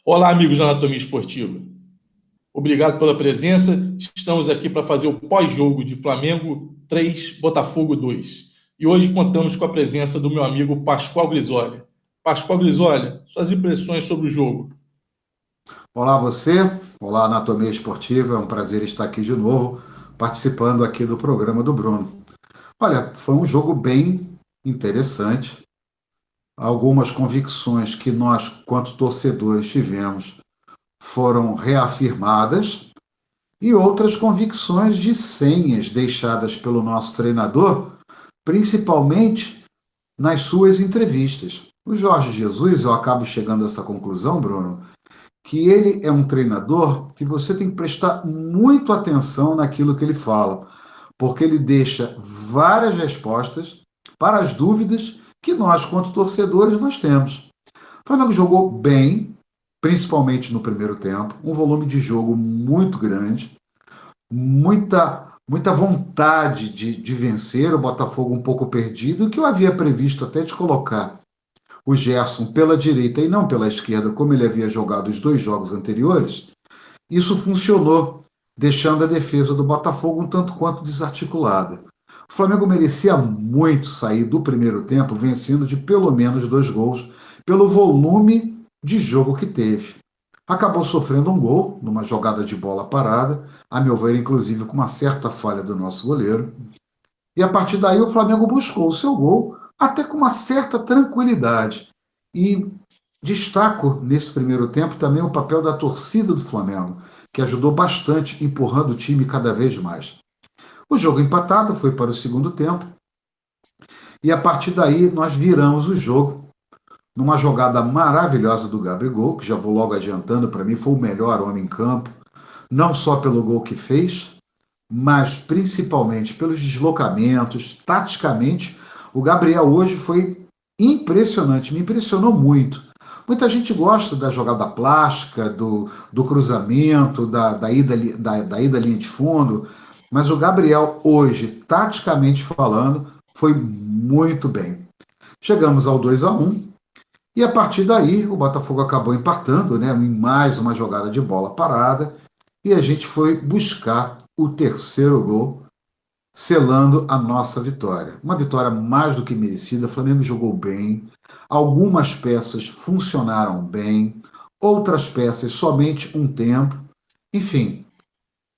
Olá, amigos da Anatomia Esportiva. Obrigado pela presença. Estamos aqui para fazer o pós-jogo de Flamengo 3, Botafogo 2. E hoje contamos com a presença do meu amigo Pascoal Grisolha. Pascoal Grisolha, suas impressões sobre o jogo. Olá você, olá Anatomia Esportiva, é um prazer estar aqui de novo, participando aqui do programa do Bruno. Olha, foi um jogo bem interessante, algumas convicções que nós, quanto torcedores, tivemos foram reafirmadas e outras convicções de senhas deixadas pelo nosso treinador, principalmente nas suas entrevistas. O Jorge Jesus, eu acabo chegando a essa conclusão, Bruno, que ele é um treinador que você tem que prestar muito atenção naquilo que ele fala, porque ele deixa várias respostas para as dúvidas que nós, quanto torcedores, nós temos. O Flamengo jogou bem, principalmente no primeiro tempo, um volume de jogo muito grande, muita vontade de vencer, o Botafogo um pouco perdido, que eu havia previsto até de colocar o Gerson pela direita e não pela esquerda, como ele havia jogado os dois jogos anteriores, isso funcionou, deixando a defesa do Botafogo um tanto quanto desarticulada. O Flamengo merecia muito sair do primeiro tempo vencendo de pelo menos 2 gols, pelo volume de jogo que teve. Acabou sofrendo um gol, numa jogada de bola parada, a meu ver, inclusive, com uma certa falha do nosso goleiro. E a partir daí o Flamengo buscou o seu gol, até com uma certa tranquilidade. E destaco nesse primeiro tempo também o papel da torcida do Flamengo, que ajudou bastante, empurrando o time cada vez mais. O jogo empatado foi para o segundo tempo, e a partir daí nós viramos o jogo numa jogada maravilhosa do Gabigol, que já vou logo adiantando, para mim foi o melhor homem em campo, não só pelo gol que fez, mas principalmente pelos deslocamentos, taticamente. O Gabriel hoje foi impressionante, me impressionou muito. Muita gente gosta da jogada plástica, do cruzamento, da ida à linha de fundo, mas o Gabriel hoje, taticamente falando, foi muito bem. Chegamos ao 2-1 e a partir daí o Botafogo acabou empatando, né, em mais uma jogada de bola parada, e a gente foi buscar o terceiro gol, selando a nossa vitória. Uma vitória mais do que merecida, o Flamengo jogou bem, algumas peças funcionaram bem, outras peças somente um tempo. Enfim,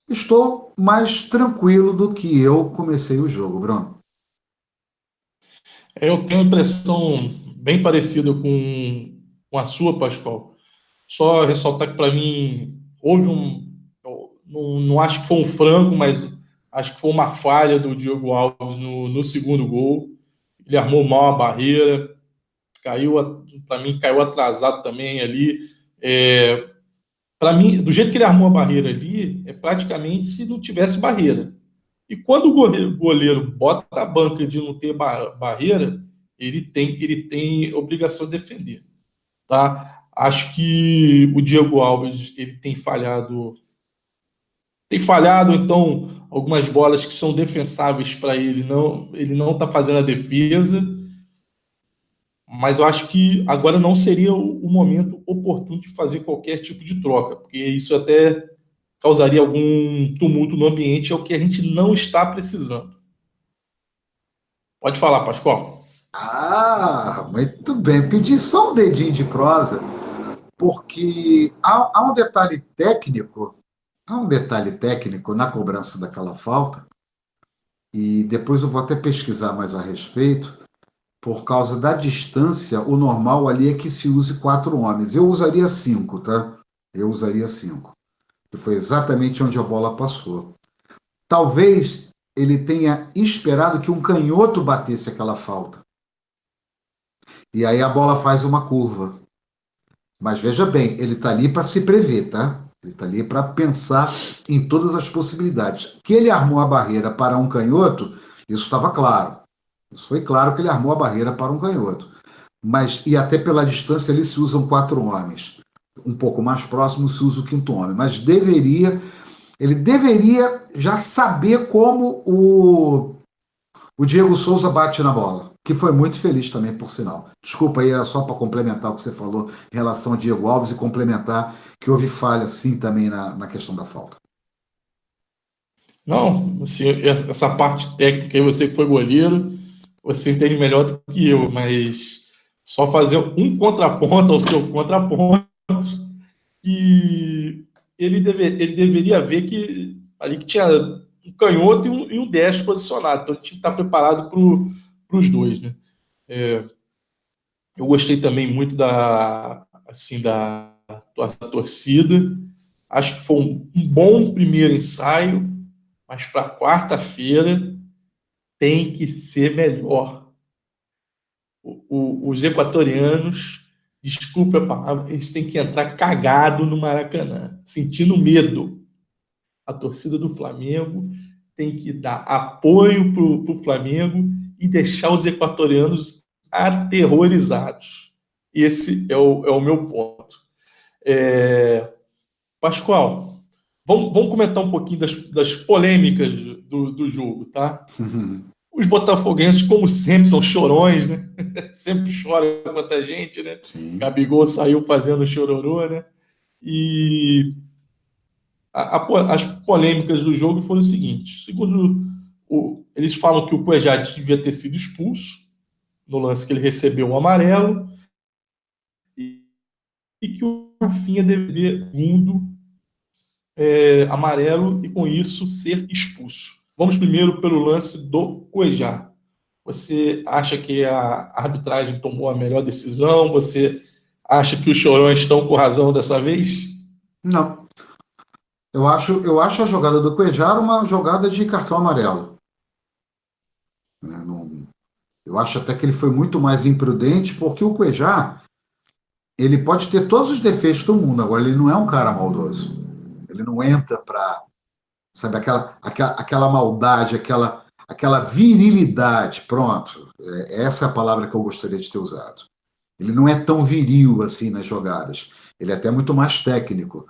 estou mais tranquilo do que eu comecei o jogo, Bruno. Eu tenho uma impressão bem parecida com a sua, Pascoal. Só ressaltar que, para mim, houve um. Não acho que foi um frango, mas acho que foi uma falha do Diogo Alves no segundo gol. Ele armou mal a barreira, para mim, caiu atrasado também ali. Para mim, do jeito que ele armou a barreira ali, é praticamente se não tivesse barreira. E quando o goleiro bota a banca de não ter barreira, ele tem obrigação de defender. Tá? Acho que o Diego Alves ele tem falhado, então algumas bolas que são defensáveis para ele não está fazendo a defesa, mas eu acho que agora não seria o momento oportuno de fazer qualquer tipo de troca, porque isso até causaria algum tumulto no ambiente, é o que a gente não está precisando. Pode falar, Pascoal. Ah, muito bem. Pedi só um dedinho de prosa, porque há um detalhe técnico na cobrança daquela falta, e depois eu vou até pesquisar mais a respeito. Por causa da distância, o normal ali é que se use 4 homens. Eu usaria 5, tá? Eu usaria 5. E foi exatamente onde a bola passou. Talvez ele tenha esperado que um canhoto batesse aquela falta. E aí a bola faz uma curva. Mas veja bem, ele está ali para se prever, tá? Ele está ali para pensar em todas as possibilidades. Que ele armou a barreira para um canhoto, isso estava claro. Isso foi claro que ele armou a barreira para um canhoto. Mas, e até pela distância ali se usam 4 homens. Um pouco mais próximo se usa o quinto homem. Mas ele deveria já saber como o Diego Souza bate na bola. que foi muito feliz também, por sinal. Desculpa aí, era só para complementar o que você falou em relação ao Diego Alves e complementar que houve falha, sim, também na questão da falta. Não, assim, essa parte técnica aí, você que foi goleiro, você entende melhor do que eu, mas só fazer um contraponto ao seu contraponto, que ele deveria ver que ali que tinha um canhoto e um destro posicionado, então ele tinha que estar preparado para os dois, né? Eu gostei também muito da torcida. Acho que foi um bom primeiro ensaio, mas para quarta-feira tem que ser melhor. Os equatorianos, desculpe a palavra, eles têm que entrar cagado no Maracanã, sentindo medo. A torcida do Flamengo tem que dar apoio para o Flamengo e deixar os equatorianos aterrorizados. Esse é o meu ponto. Pascoal, vamos comentar um pouquinho das polêmicas do jogo, tá? Os botafoguenses, como sempre, são chorões, né? Sempre choram quanta gente, né? Sim. Gabigol saiu fazendo chororô, né? E as polêmicas do jogo foram o seguinte: segundo eles falam que o Cuejá devia ter sido expulso no lance que ele recebeu o amarelo e que o Rafinha deveria segundo amarelo e com isso ser expulso. Vamos primeiro pelo lance do Cuejá. Você acha que a arbitragem tomou a melhor decisão? Você acha que os chorões estão com razão dessa vez? Não. Eu acho a jogada do Cuejar uma jogada de cartão amarelo. Eu acho até que ele foi muito mais imprudente, porque o Cuejar, ele pode ter todos os defeitos do mundo, agora ele não é um cara maldoso. Ele não entra para, sabe, aquela maldade, aquela virilidade, pronto. Essa é a palavra que eu gostaria de ter usado. Ele não é tão viril assim nas jogadas. Ele é até muito mais técnico.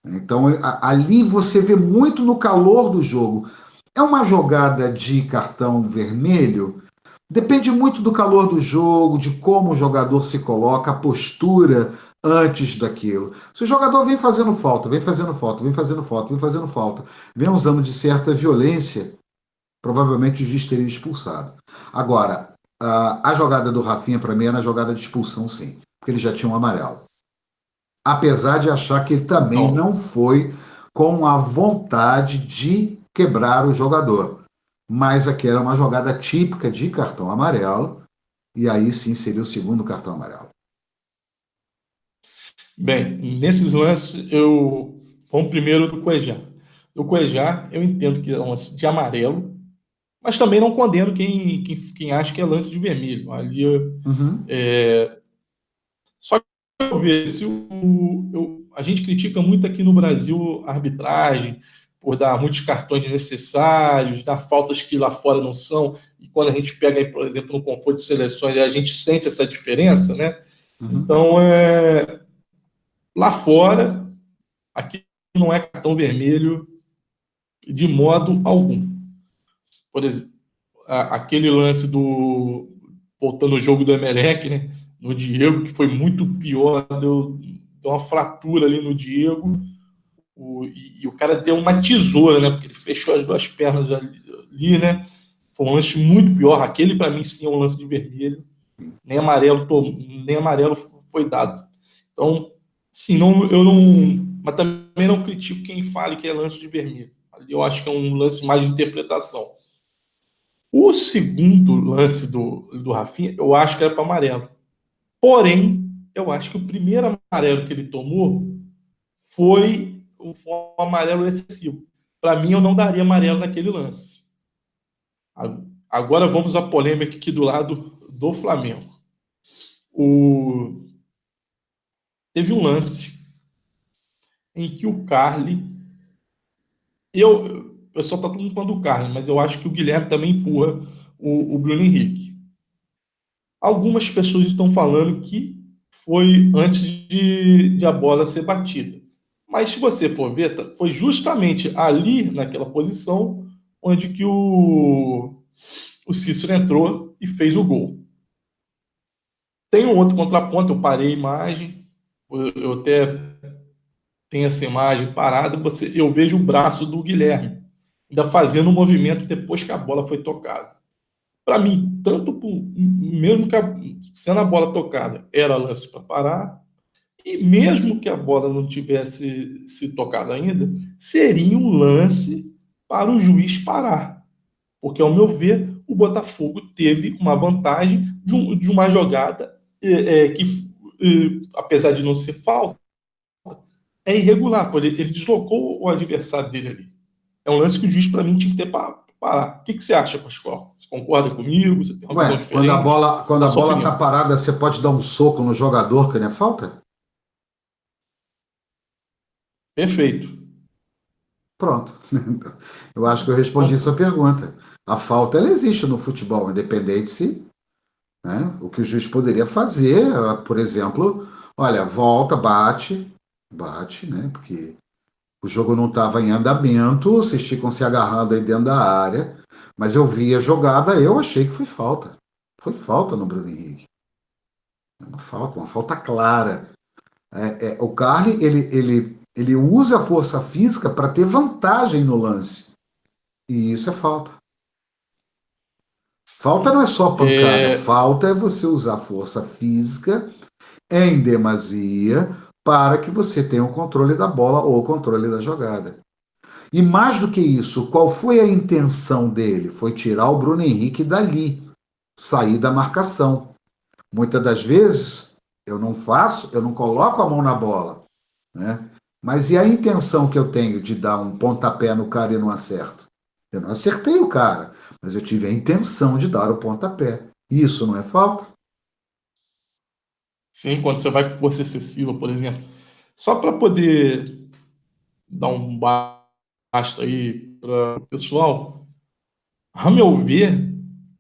Então, ali você vê muito no calor do jogo. É uma jogada de cartão vermelho? Depende muito do calor do jogo, de como o jogador se coloca, a postura antes daquilo. Se o jogador vem fazendo falta, vem fazendo falta, vem fazendo falta, vem fazendo falta, vem usando de certa violência, provavelmente o juiz teria expulsado. Agora, a jogada do Rafinha, para mim, era a jogada de expulsão, sim, porque ele já tinha um amarelo. Apesar de achar que ele também não foi com a vontade de quebrar o jogador. Mas aquela é uma jogada típica de cartão amarelo, e aí sim seria o segundo cartão amarelo. Bem, nesses lances, vamos primeiro do Cuejá. Do Cuejá, eu entendo que é um lance de amarelo, mas também não condeno quem acha que é lance de vermelho. Ali, só que eu vejo, a gente critica muito aqui no Brasil a arbitragem, por dar muitos cartões desnecessários, dar faltas que lá fora não são, e quando a gente pega, aí, por exemplo, no confronto de seleções, a gente sente essa diferença, né? Então, lá fora, aqui não é cartão vermelho de modo algum. Por exemplo, aquele lance voltando ao jogo do Emelec, né? No Diego, que foi muito pior, deu uma fratura ali no Diego, e o cara deu uma tesoura, né? Porque ele fechou as duas pernas ali, né? Foi um lance muito pior. Aquele, para mim, sim, é um lance de vermelho. Nem amarelo foi dado. Então, sim, eu não. Mas também não critico quem fale que é lance de vermelho. Ali eu acho que é um lance mais de interpretação. O segundo lance do Rafinha, eu acho que era para amarelo. Porém, eu acho que o primeiro amarelo que ele tomou foi um amarelo excessivo. Para mim, eu não daria amarelo naquele lance. Agora vamos à polêmica aqui do lado do Flamengo. Teve um lance em que o Carly. O pessoal está todo mundo falando do Carly, mas eu acho que o Guilherme também empurra o Bruno Henrique. Algumas pessoas estão falando que foi antes de a bola ser batida. Mas se você for ver, foi justamente ali, naquela posição, onde que o Cícero entrou e fez o gol. Tem um outro contraponto, eu parei a imagem, eu até tenho essa imagem parada, eu vejo o braço do Guilherme, ainda fazendo um movimento depois que a bola foi tocada. Para mim, mesmo que sendo a bola tocada, era lance para parar, e mesmo que a bola não tivesse se tocado ainda, seria um lance para o juiz parar. Porque, ao meu ver, o Botafogo teve uma vantagem de uma jogada que, apesar de não ser falta, é irregular. Ele deslocou o adversário dele ali. É um lance que o juiz, para mim, tinha que ter para parar. O que você acha, Pascoal? Você concorda comigo? Você tem uma visão Ué, diferente? quando Na a sua bola tá opinião. parada, você pode dar um soco no jogador, que não é falta? Perfeito. Pronto. Eu acho que eu respondi Então, sua pergunta. A falta, ela existe no futebol, independente se, né, o que o juiz poderia fazer, por exemplo, olha, volta, bate, né, porque o jogo não estava em andamento, vocês ficam se agarrando aí dentro da área, mas eu vi a jogada, eu achei que foi falta. Foi falta no Bruno Henrique. Uma falta clara. O Carly, ele usa a força física para ter vantagem no lance. E isso é falta. Falta não é só pancada, é, falta é você usar força física em demasia para que você tenha o controle da bola ou o controle da jogada. E mais do que isso, qual foi a intenção dele? Foi tirar o Bruno Henrique dali, sair da marcação. Muitas das vezes eu não coloco a mão na bola, né? Mas e a intenção que eu tenho de dar um pontapé no cara e não acerto? Eu não acertei o cara, mas eu tive a intenção de dar o pontapé. Isso não é falta? sim, quando você vai com força excessiva, por exemplo. Só para poder dar um basta aí para o pessoal, a meu ver,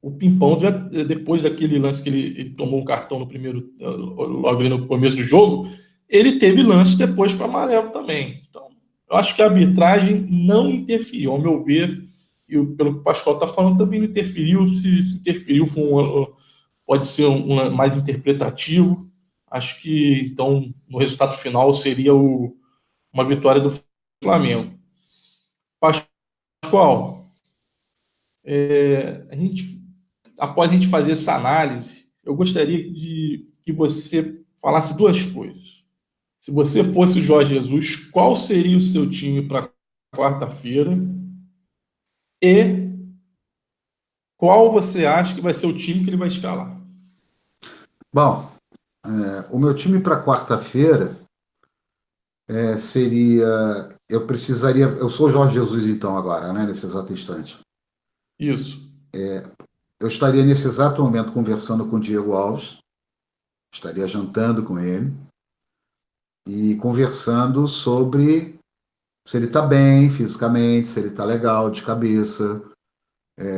o Pimpão, depois daquele lance que ele tomou um cartão no primeiro, logo ali no começo do jogo, ele teve lance depois com o amarelo também. Então, eu acho que a arbitragem não interferiu, ao meu ver, e pelo que o Pascoal está falando, também não interferiu. Se interferiu, pode ser mais interpretativo. Acho que, então, no resultado final seria uma vitória do Flamengo. Pascoal, após a gente fazer essa análise, eu gostaria de que você falasse duas coisas. Se você fosse o Jorge Jesus, qual seria o seu time para quarta-feira? E qual você acha que vai ser o time que ele vai escalar? Bom, o meu time para quarta-feira seria. Eu precisaria. Eu sou o Jorge Jesus, então, agora, né, nesse exato instante. Isso. Eu estaria nesse exato momento conversando com o Diego Alves, estaria jantando com ele e conversando sobre se ele está bem fisicamente, se ele está legal de cabeça,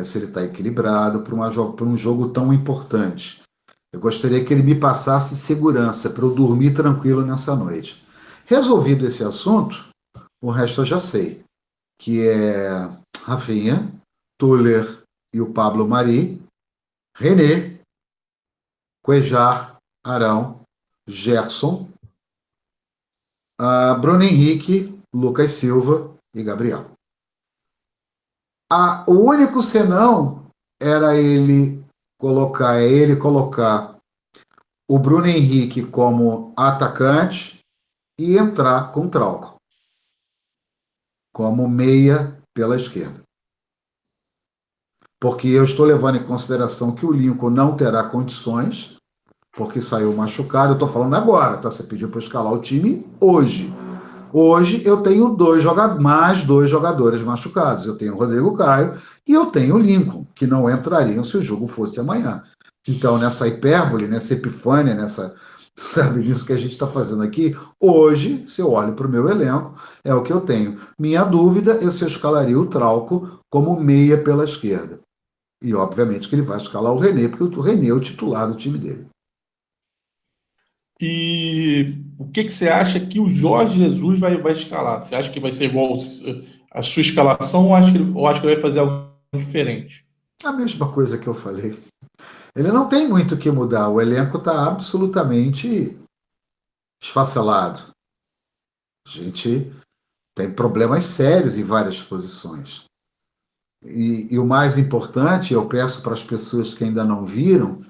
se ele está equilibrado para um jogo tão importante. Eu gostaria que ele me passasse segurança para eu dormir tranquilo nessa noite. Resolvido esse assunto, o resto eu já sei, que é Rafinha, Tuller e o Pablo Mari, René, Cuejar, Arão, Gerson, Bruno Henrique, Lucas Silva e Gabriel. O único senão era ele colocar o Bruno Henrique como atacante e entrar com Trauco como meia pela esquerda. Porque eu estou levando em consideração que o Lincoln não terá condições, porque saiu machucado. Eu estou falando agora, tá? Você pediu para escalar o time hoje. Hoje eu tenho mais dois jogadores machucados. Eu tenho o Rodrigo Caio e eu tenho o Lincoln, que não entrariam se o jogo fosse amanhã. Então, nessa hipérbole, nessa epifânia, sabe, nisso que a gente está fazendo aqui, hoje, se eu olho para o meu elenco, é o que eu tenho. Minha dúvida é se eu escalaria o Trauco como meia pela esquerda. E, obviamente, que ele vai escalar o René, porque o René é o titular do time dele. E o que você acha que o Jorge Jesus vai escalar? Você acha que vai ser igual a sua escalação ou acha que ele vai fazer algo diferente? A mesma coisa que eu falei. Ele não tem muito o que mudar. O elenco está absolutamente esfacelado. A gente tem problemas sérios em várias posições. E o mais importante, eu peço para as pessoas que ainda não viram,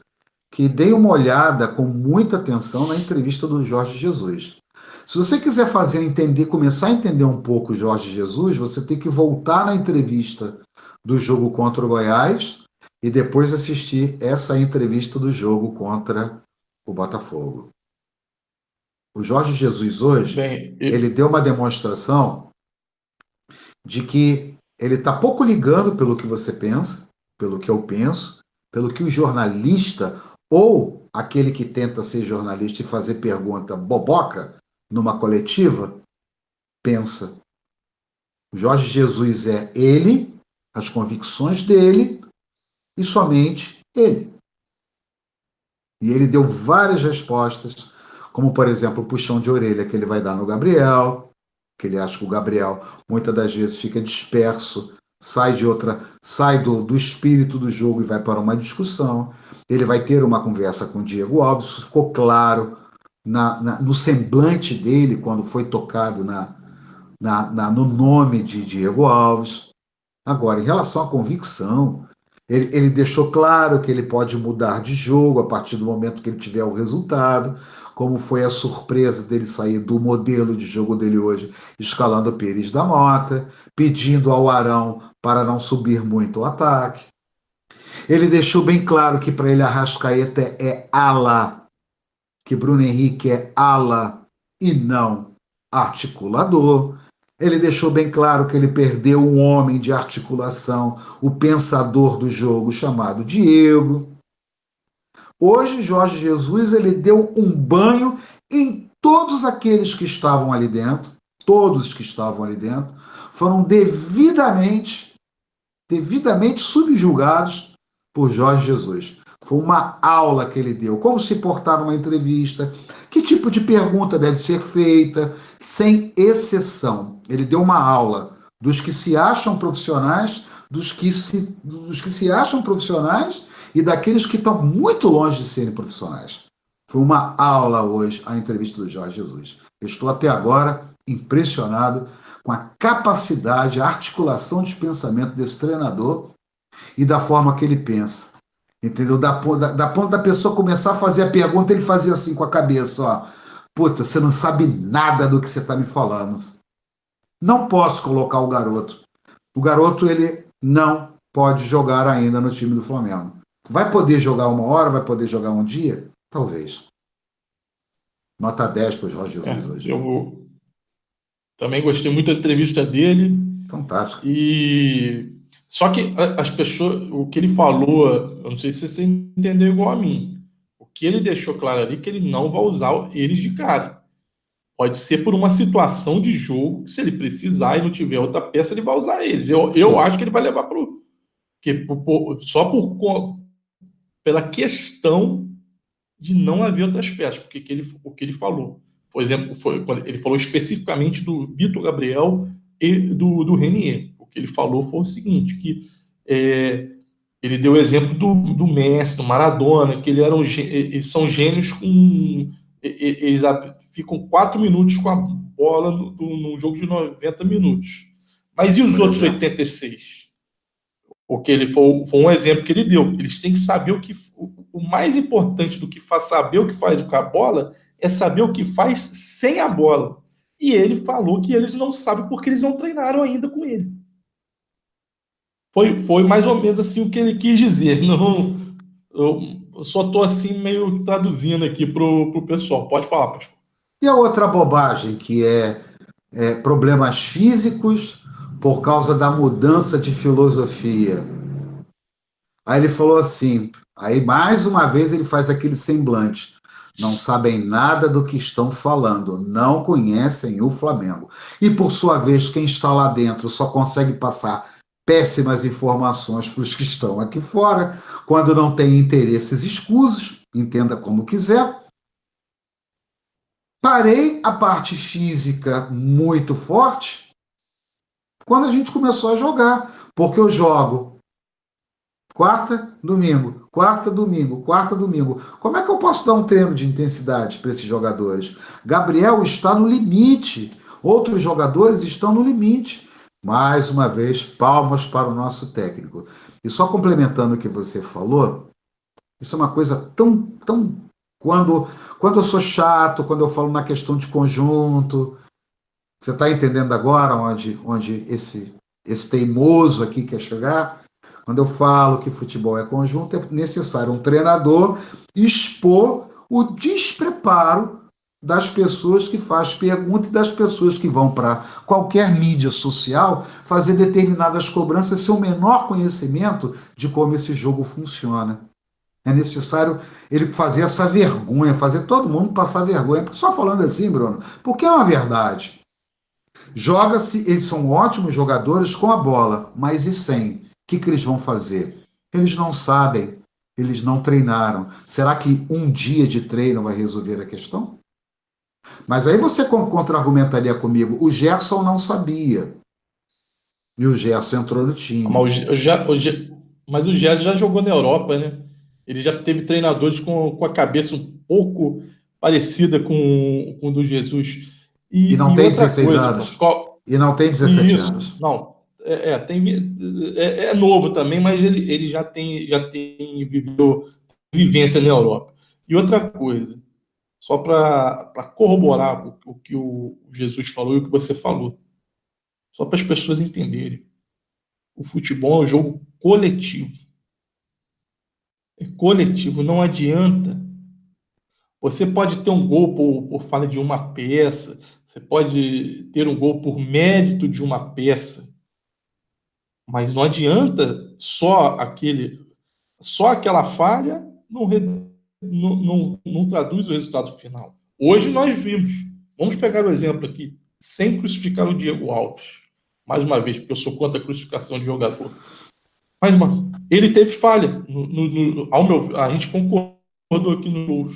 que deem uma olhada com muita atenção na entrevista do Jorge Jesus. Se você quiser começar a entender um pouco o Jorge Jesus, você tem que voltar na entrevista do jogo contra o Goiás e depois assistir essa entrevista do jogo contra o Botafogo. O Jorge Jesus hoje, Bem, ele deu uma demonstração de que ele está pouco ligando pelo que você pensa, pelo que eu penso, pelo que o jornalista ou aquele que tenta ser jornalista e fazer pergunta boboca numa coletiva pensa. O Jorge Jesus é ele, as convicções dele e somente ele. E ele deu várias respostas, como, por exemplo, o puxão de orelha que ele vai dar no Gabriel, que ele acha que o Gabriel muitas das vezes fica disperso, sai do espírito do jogo e vai para uma discussão. Ele vai ter uma conversa com o Diego Alves, isso ficou claro no semblante dele quando foi tocado no nome de Diego Alves. Agora, em relação à convicção, ele deixou claro que ele pode mudar de jogo a partir do momento que ele tiver o resultado, como foi a surpresa dele sair do modelo de jogo dele hoje, escalando o Pires da Mota, pedindo ao Arão para não subir muito o ataque. Ele deixou bem claro que para ele Arrascaeta é ala, que Bruno Henrique é ala e não articulador. Ele deixou bem claro que ele perdeu um homem de articulação, o pensador do jogo chamado Diego. Hoje, Jorge Jesus ele deu um banho em todos aqueles que estavam ali dentro, todos que estavam ali dentro, foram devidamente subjugados por Jorge Jesus. Foi uma aula que ele deu, como se portar numa entrevista, que tipo de pergunta deve ser feita, sem exceção. Ele deu uma aula dos que se acham profissionais, dos que se acham profissionais e daqueles que estão muito longe de serem profissionais. Foi uma aula hoje a entrevista do Jorge Jesus. Eu estou até agora impressionado com a capacidade, a articulação de pensamento desse treinador e da forma que ele pensa. Entendeu? Da ponta da pessoa começar a fazer a pergunta, ele fazia assim com a cabeça, ó. Puta, você não sabe nada do que você está me falando. Não posso colocar o garoto. O garoto, ele não pode jogar ainda no time do Flamengo. Vai poder jogar uma hora, vai poder jogar um dia? Talvez. Nota 10 para o Jorge Jesus hoje. Eu também gostei muito da entrevista dele. Fantástico. E só que as pessoas, o que ele falou, eu não sei se você entendeu igual a mim. O que ele deixou claro ali é que ele não vai usar eles de cara. Pode ser por uma situação de jogo, se ele precisar e não tiver outra peça, ele vai usar eles. Eu acho que ele vai levar para o. Só pela questão de não haver outras peças, porque o que ele falou. Por exemplo, ele falou especificamente do Vitor Gabriel e do Renier. O que ele falou foi o seguinte, que ele deu o exemplo do Messi, do Maradona, que eles são gênios eles ficam 4 minutos com a bola num jogo de 90 minutos. Mas e os outros 86? Porque ele foi um exemplo que ele deu. Eles têm que saber o mais importante do que saber o que faz com a bola é saber o que faz sem a bola. E ele falou que eles não sabem porque eles não treinaram ainda com ele. Foi mais ou menos assim o que ele quis dizer. Não, eu só estou assim meio traduzindo aqui para o pessoal. Pode falar, Pascoal. E a outra bobagem que é problemas físicos por causa da mudança de filosofia. Aí ele falou assim, aí mais uma vez ele faz aquele semblante. Não sabem nada do que estão falando, não conhecem o Flamengo. E por sua vez, quem está lá dentro só consegue passar péssimas informações para os que estão aqui fora, quando não tem interesses escusos, entenda como quiser. Parei a parte física muito forte quando a gente começou a jogar, porque eu jogo Quarta, domingo, quarta, domingo, quarta, domingo. Como é que eu posso dar um treino de intensidade para esses jogadores? Gabriel está no limite, outros jogadores estão no limite. Mais uma vez, palmas para o nosso técnico. E só complementando o que você falou, isso é uma coisa tão quando eu sou chato, quando eu falo na questão de conjunto, você está entendendo agora onde esse teimoso aqui quer chegar? Quando eu falo que futebol é conjunto, é necessário um treinador expor o despreparo das pessoas que fazem pergunta e das pessoas que vão para qualquer mídia social fazer determinadas cobranças sem o menor conhecimento de como esse jogo funciona. É necessário ele fazer essa vergonha, fazer todo mundo passar vergonha. Só falando assim, Bruno, porque é uma verdade. Joga-se, eles são ótimos jogadores com a bola, mas e sem? O que eles vão fazer? Eles não sabem, eles não treinaram. Será que um dia de treino vai resolver a questão? Mas aí você contra-argumentaria comigo, o Gerson não sabia. E o Gerson entrou no time. Mas o Gerson já jogou na Europa, né? Ele já teve treinadores com a cabeça um pouco parecida com o do Jesus. E não E tem outra 16 coisa, anos. Pascoal, E não tem 17 isso, anos. não, é novo também, mas ele já tem vivência na Europa. E outra coisa, só para corroborar o que o Jesus falou e o que você falou, só para as pessoas entenderem. O futebol é um jogo coletivo. É coletivo, não adianta. Você pode ter um gol por falha de uma peça, você pode ter um gol por mérito de uma peça, mas não adianta só aquela falha não traduz o resultado final. Hoje nós vimos, vamos pegar o exemplo aqui, sem crucificar o Diego Alves, mais uma vez, porque eu sou contra a crucificação de jogador. Mas, mano, ele teve falha. A gente concordou aqui nos gols.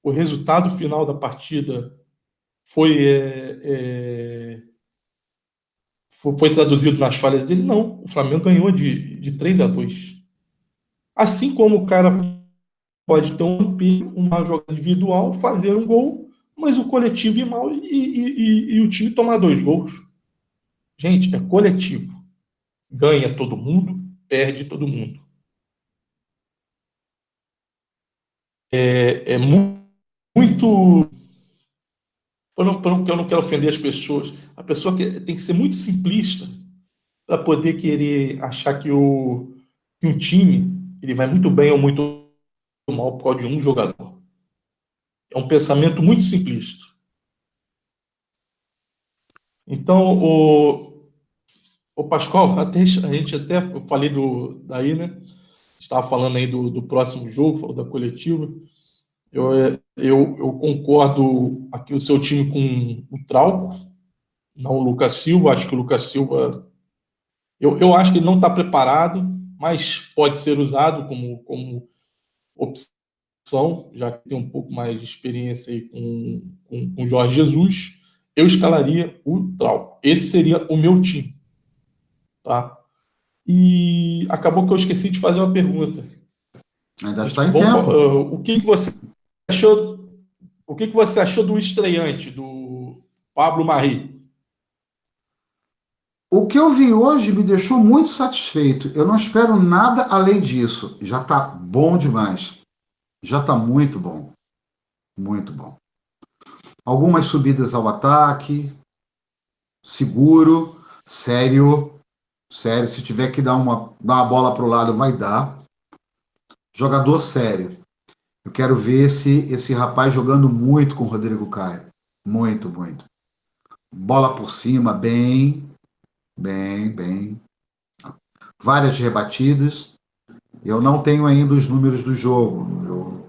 O resultado final da partida foi, foi traduzido nas falhas dele? Não. O Flamengo ganhou de 3-2. Assim como o cara pode ter uma jogada individual, fazer um gol, mas o coletivo ir mal e o time tomar 2 gols. Gente, é coletivo. Ganha todo mundo, perde todo mundo. É muito. Eu não quero ofender as pessoas. A pessoa tem que ser muito simplista para poder querer achar que um time ele vai muito bem ou muito mal por causa de um jogador. É um pensamento muito simplista. Então, o Pascoal, a gente até eu falei daí, né? Estava falando aí do próximo jogo, falou da coletiva. Eu concordo aqui o seu time com o Trauco, não o Lucas Silva. Acho que o Lucas Silva, eu acho que ele não está preparado, mas pode ser usado como opção, já que tem um pouco mais de experiência aí com o Jorge Jesus. Eu escalaria o Trauco. Esse seria o meu time, tá? E acabou que eu esqueci de fazer uma pergunta. Ainda está em tempo. O que você achou? O que você achou do estreante, do Pablo Marri? O que eu vi hoje me deixou muito satisfeito. Eu não espero nada além disso. Já está bom demais. Já está muito bom. Muito bom. Algumas subidas ao ataque. Seguro. Sério. Sério. Se tiver que dar uma bola para o lado, vai dar. Jogador sério. Eu quero ver esse rapaz jogando muito com o Rodrigo Caio. Muito, muito. Bola por cima, bem. Bem, bem. Várias rebatidas. Eu não tenho ainda os números do jogo. Eu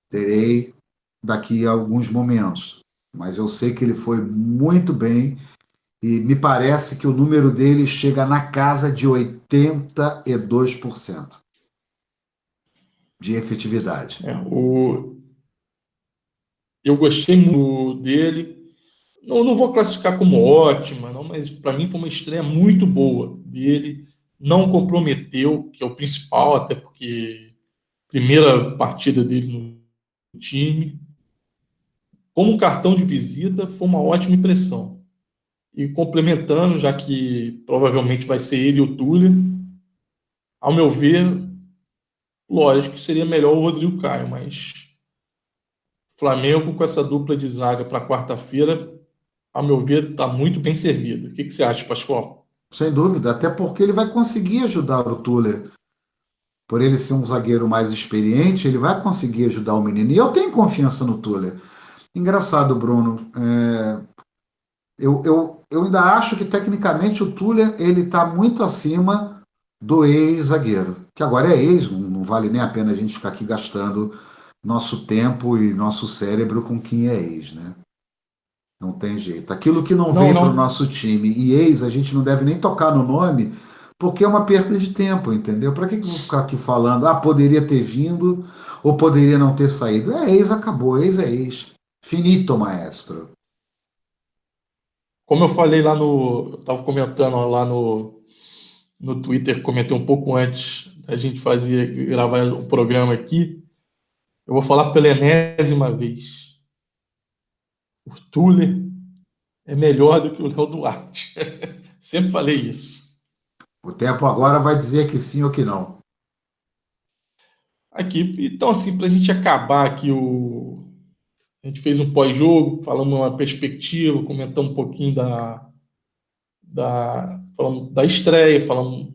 terei daqui a alguns momentos. Mas eu sei que ele foi muito bem e me parece que o número dele chega na casa de 82% de efetividade. Eu gostei muito dele. Não vou classificar como ótima, não, mas para mim foi uma estreia muito boa dele. não comprometeu, que é o principal, até porque primeira partida dele no time. Como cartão de visita, foi uma ótima impressão. E complementando, já que provavelmente vai ser ele e o Túlio, ao meu ver, lógico que seria melhor o Rodrigo Caio, mas Flamengo com essa dupla de zaga para quarta-feira, ao meu ver, está muito bem servido. O que você acha, Pascoal? Sem dúvida, até porque ele vai conseguir ajudar o Tuller. Por ele ser um zagueiro mais experiente, ele vai conseguir ajudar o menino. E eu tenho confiança no Tuller. Engraçado, Bruno. Eu ainda acho que tecnicamente o Tuller ele está muito acima do ex-zagueiro, que agora é ex, não vale nem a pena a gente ficar aqui gastando nosso tempo e nosso cérebro com quem é ex, né? Não tem jeito. Aquilo que não Não, vem para o não. nosso time e ex, a gente não deve nem tocar no nome, porque é uma perda de tempo, entendeu? Para que eu vou ficar aqui falando, poderia ter vindo ou poderia não ter saído? É ex, acabou, ex é ex. Finito, maestro. Como eu falei lá no. Eu estava comentando lá no Twitter, comentei um pouco antes da gente gravar o programa aqui. Eu vou falar pela enésima vez. O Tuller é melhor do que o Léo Duarte. Sempre falei isso. O tempo agora vai dizer que sim ou que não. Aqui, então, assim, para a gente acabar aqui a gente fez um pós-jogo, falamos uma perspectiva, comentamos um pouquinho falamos da estreia, falamos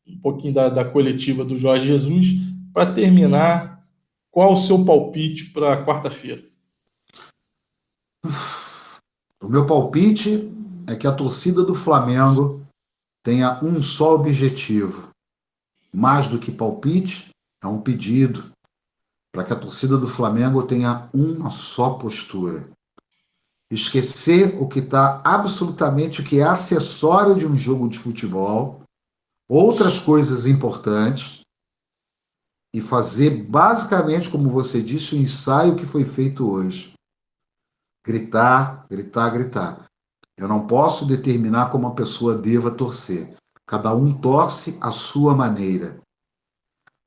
um pouquinho da coletiva do Jorge Jesus. Para terminar, qual o seu palpite para quarta-feira? O meu palpite é que a torcida do Flamengo tenha um só objetivo. Mais do que palpite, é um pedido para que a torcida do Flamengo tenha uma só postura. Esquecer o que está absolutamente, o que é acessório de um jogo de futebol, outras coisas importantes, e fazer basicamente, como você disse, o ensaio que foi feito hoje. Gritar, gritar, gritar. Eu não posso determinar como a pessoa deva torcer. Cada um torce à sua maneira.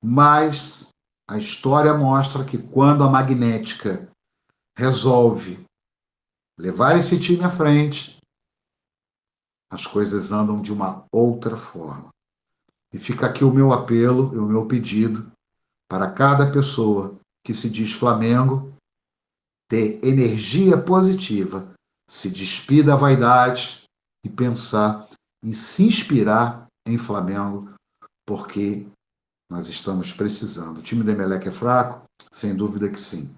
Mas a história mostra que quando a magnética resolve levar esse time à frente, as coisas andam de uma outra forma. E fica aqui o meu apelo e o meu pedido para cada pessoa que se diz Flamengo ter energia positiva, se despir da vaidade e pensar em se inspirar em Flamengo, porque nós estamos precisando. O time do Emelec é fraco? Sem dúvida que sim.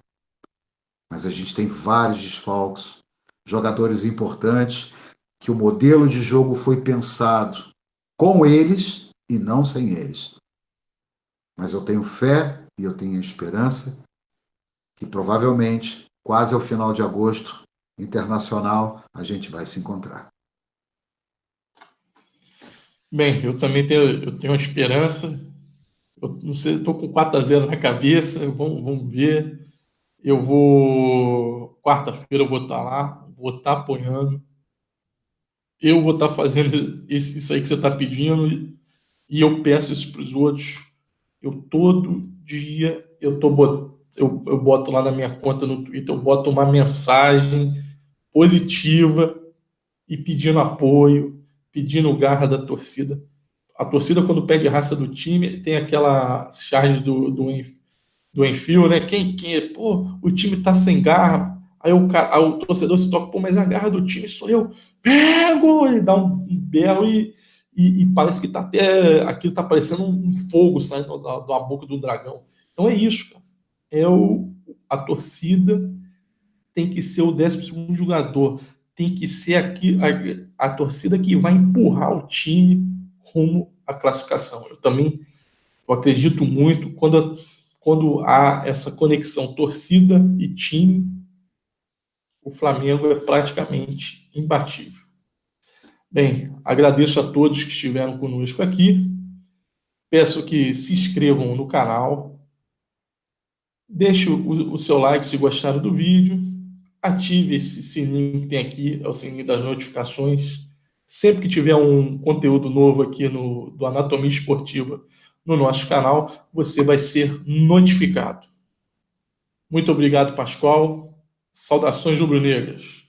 Mas a gente tem vários desfalques, jogadores importantes, que o modelo de jogo foi pensado com eles e não sem eles. Mas eu tenho fé e eu tenho esperança que provavelmente, quase ao final de agosto, internacional, a gente vai se encontrar. Bem, eu tenho uma esperança. Eu não sei, estou com 4-0 na cabeça. Vamos ver. Quarta-feira eu vou estar lá, vou estar apoiando. Eu vou estar fazendo isso aí que você está pedindo e eu peço isso para os outros. Todo dia eu boto lá na minha conta no Twitter, eu boto uma mensagem positiva e pedindo apoio, pedindo garra da torcida. A torcida, quando pede raça do time, tem aquela charge do Enfio, né? Pô, o time tá sem garra. Aí o torcedor se toca, pô, mas a garra do time sou eu. Pego! Ele dá um berro e parece que tá até. Aquilo tá parecendo um fogo saindo da boca do dragão. Então é isso, cara. A torcida tem que ser o 12º jogador. Tem que ser a torcida que vai empurrar o time rumo à classificação. Eu acredito muito quando há essa conexão torcida e time, o Flamengo é praticamente imbatível. Bem, agradeço a todos que estiveram conosco aqui. Peço que se inscrevam no canal, deixe o seu like se gostaram do vídeo, ative esse sininho que tem aqui, é o sininho das notificações. Sempre que tiver um conteúdo novo aqui do Anatomia Esportiva no nosso canal, você vai ser notificado. Muito obrigado, Pascoal. Saudações rubro-negras.